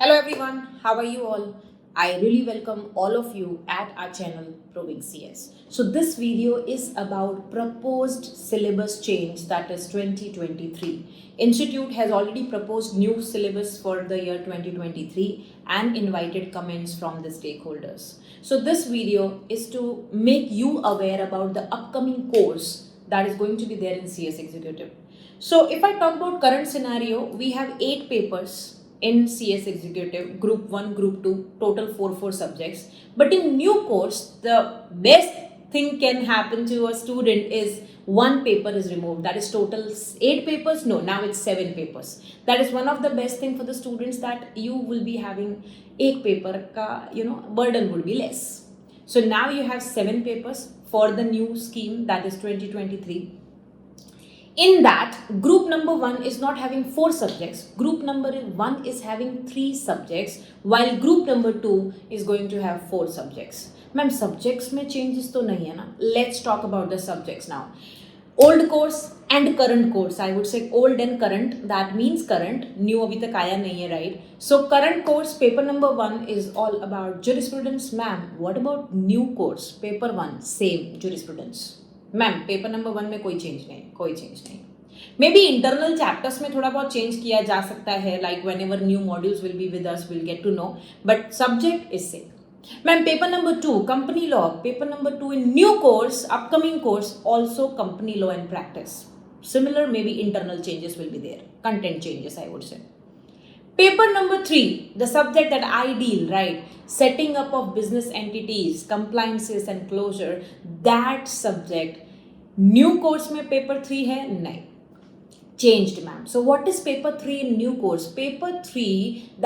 Hello everyone, how are you all? I really welcome all of you at our channel Probing CS. So this video is about proposed syllabus change, that is 2023. Institute has already proposed new syllabus for the year 2023 and invited comments from the stakeholders. So this video is to make you aware about the upcoming course that is going to be there in CS Executive. So if I talk about current scenario, we have 8 papers in CS Executive, Group 1, Group 2, total 4 subjects. But in new course, the best thing can happen to a student is one paper is removed. That is total 8 papers. No, now it's 7 papers. That is one of the best thing for the students, that you will be having 8 paper ka, burden would be less. So now you have 7 papers for the new scheme, that is 2023. In that, group number 1 is not having 4 subjects. Group number 1 is having 3 subjects, while group number 2 is going to have 4 subjects. Ma'am, subjects में changes तो नहीं है ना? Let's talk about the subjects now. Old course and current course. I would say old and current. That means current. New अभी तक आया नहीं है, right? So current course, paper number 1 is all about jurisprudence. Ma'am, what about new course? Paper 1, same jurisprudence. Ma'am paper number 1 में कोई change नहीं. मे be internal chapters में थोड़ा बहुत चेंज किया जा सकता है, like whenever new modules will be with us, will get to know, but subject is same. Ma'am paper number 2 company law, paper number 2 in new course, upcoming course also company law and practice. Similar may be internal changes will be there, content changes I would say. Paper number 3, the subject that I deal, right? Setting up of business entities, compliances and closure. That subject, new course में paper 3 है? नहीं. Changed, ma'am. So what is paper 3 in new course? Paper 3,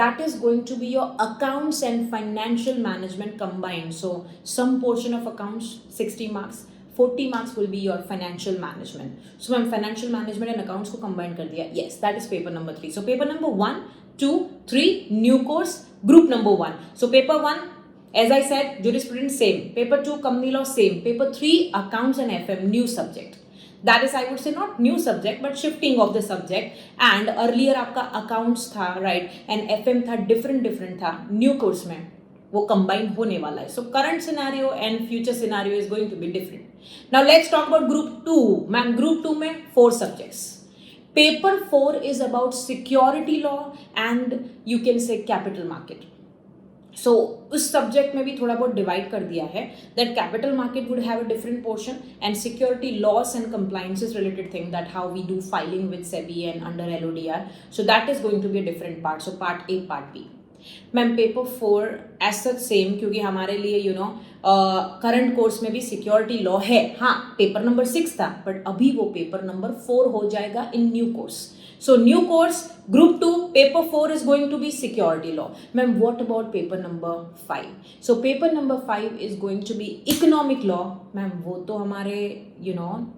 that is going to be your accounts and financial management combined. So some portion of accounts, 60 marks. 40 marks will be your financial management. So ma'am, financial management and accounts को combine कर दिया. Yes, that is paper number 3. So paper number 1, 2, 3, new course, group number 1. So paper 1, as I said, jurisprudence same. Paper 2, company law same. Paper 3, accounts and FM, new subject. That is, I would say, not new subject, but shifting of the subject. And earlier आपका accounts था, right? And FM था, different था. New course में वो combine होने वाला है. So current scenario and future scenario is going to be different. Now let's talk about group 2. Ma'am, group 2 में 4 subjects. Paper 4 is about security law and you can say capital market. So उस subject में भी थोड़ा बहुत divide कर दिया है, that capital market would have a different portion and security laws and compliances related thing, that how we do filing with SEBI and under LODR. So that is going to be a different part. So part A, part B. Ma'am paper 4 as such same, क्योंकि हमारे लिए current course में भी security law है. हाँ, paper number 6 था, but अभी वो पेपर नंबर 4 हो जाएगा in new course. So new course, group 2, paper 4 is going to be security law. Ma'am, what about paper number 5? So paper number 5 is going to be economic law. Ma'am, वो तो हमारे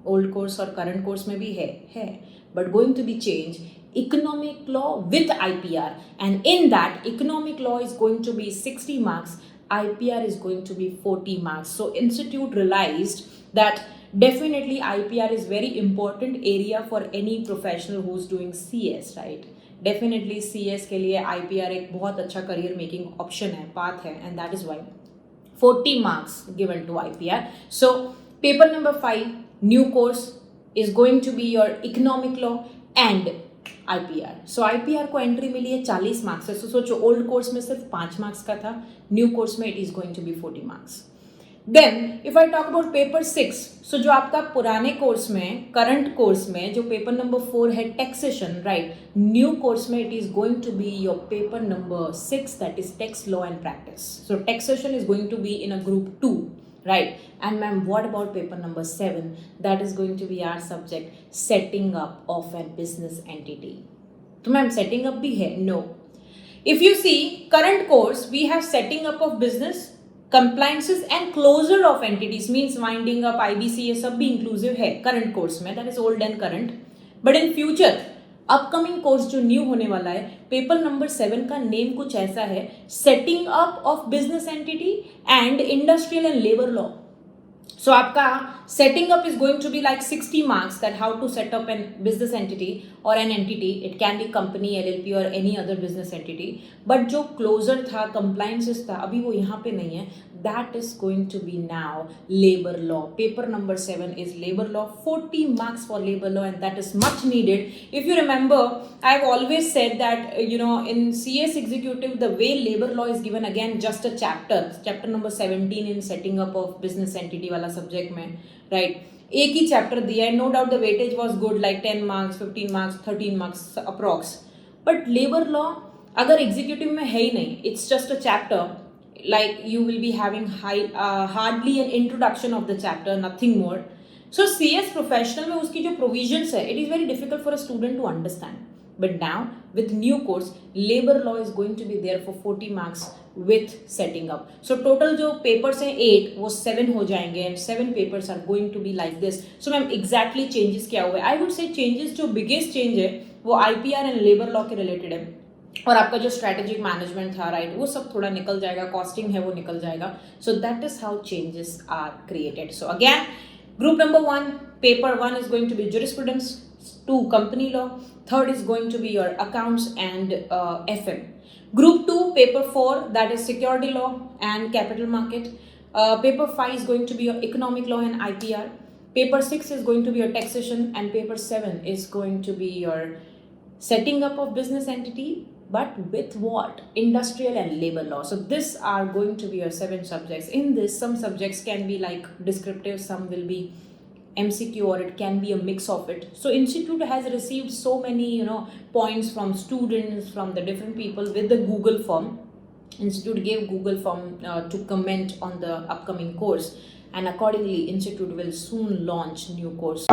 old course और current course में भी है, but going to be changed. Economic law with IPR, and in that economic law is going to be 60 marks, IPR is going to be 40 marks. So institute realized that definitely IPR is very important area for any professional who's doing CS, right? Definitely CS के लिए IPR एक बहुत अच्छा career making option है, path है, and that is why 40 marks given to IPR. So paper number 5, new course, is going to be your economic law and IPR. So IPR को entry मिली है 40 marks से. सोचो, old course में सिर्फ 5 marks का था, न्यू कोर्स में it is going to be 40 marks. Then if I talk about paper 6, so जो आपका पुराने कोर्स में, करंट कोर्स में जो पेपर नंबर 4 है टैक्सेशन, राइट, न्यू कोर्स में it is going to be your paper number 6, that is tax law and practice. So taxation is going to be in a group 2. Right, and ma'am, what about paper number 7? That is going to be our subject, setting up of a business entity. तो ma'am setting up भी है? No. If you see current course, we have setting up of business, compliances and closure of entities, means winding up, IBC, ये सब भी inclusive है current course में. That is old and current. But in future upcoming course जो new होने वाला है, paper number 7 का नेम कुछ ऐसा है, setting up of business entity and industrial and labour law. So आपका setting up is going to be like 60 marks, that how to set up an business entity or an entity. It can be company, LLP or any other business entity. But जो closer था, compliances था, अभी वो यहाँ पे नहीं है. That is going to be now labor law. Paper number 7 is labor law. 40 marks for labor law, and that is much needed. If you remember, I've always said that in CS executive the way labor law is given, again just a chapter number 17 in setting up of business entity वाला subject में, right? एक ही chapter दिया है. No doubt the weightage was good, like 10 marks, 15 marks, 13 marks approx. But labour law अगर executive में है ही नहीं, it's just a chapter, like you will be having hardly an introduction of the chapter, nothing more. So CS professional में उसकी जो provisions है, it is very difficult for a student to understand. But now with new course, labor law is going to be there for 40 marks with setting up. So total जो papers हैं 8, वो 7 हो जाएंगे, and 7 papers are going to be like this. So ma'am exactly changes क्या हुए? I would say changes, जो biggest change है वो IPR and labor law के related है. और आपका जो स्ट्रेटेजिक मैनेजमेंट था, राइट, वो सब थोड़ा निकल जाएगा, कॉस्टिंग है वो निकल जाएगा. So that is how changes are created. So again group number 1, paper 1 is going to be jurisprudence, 2 company law, 3rd is going to be your accounts and FM. Group 2, paper 4, that is security law and capital market. Paper 5 is going to be your economic law and IPR. Paper 6 is going to be your taxation, and paper 7 is going to be your setting up of business entity, but with what? Industrial and labor law. So these are going to be your 7 subjects. In this, some subjects can be like descriptive, some will be MCQ, or it can be a mix of it. So institute has received so many points from students, from the different people with the Google form. Institute gave Google form to comment on the upcoming course, and accordingly institute will soon launch new course.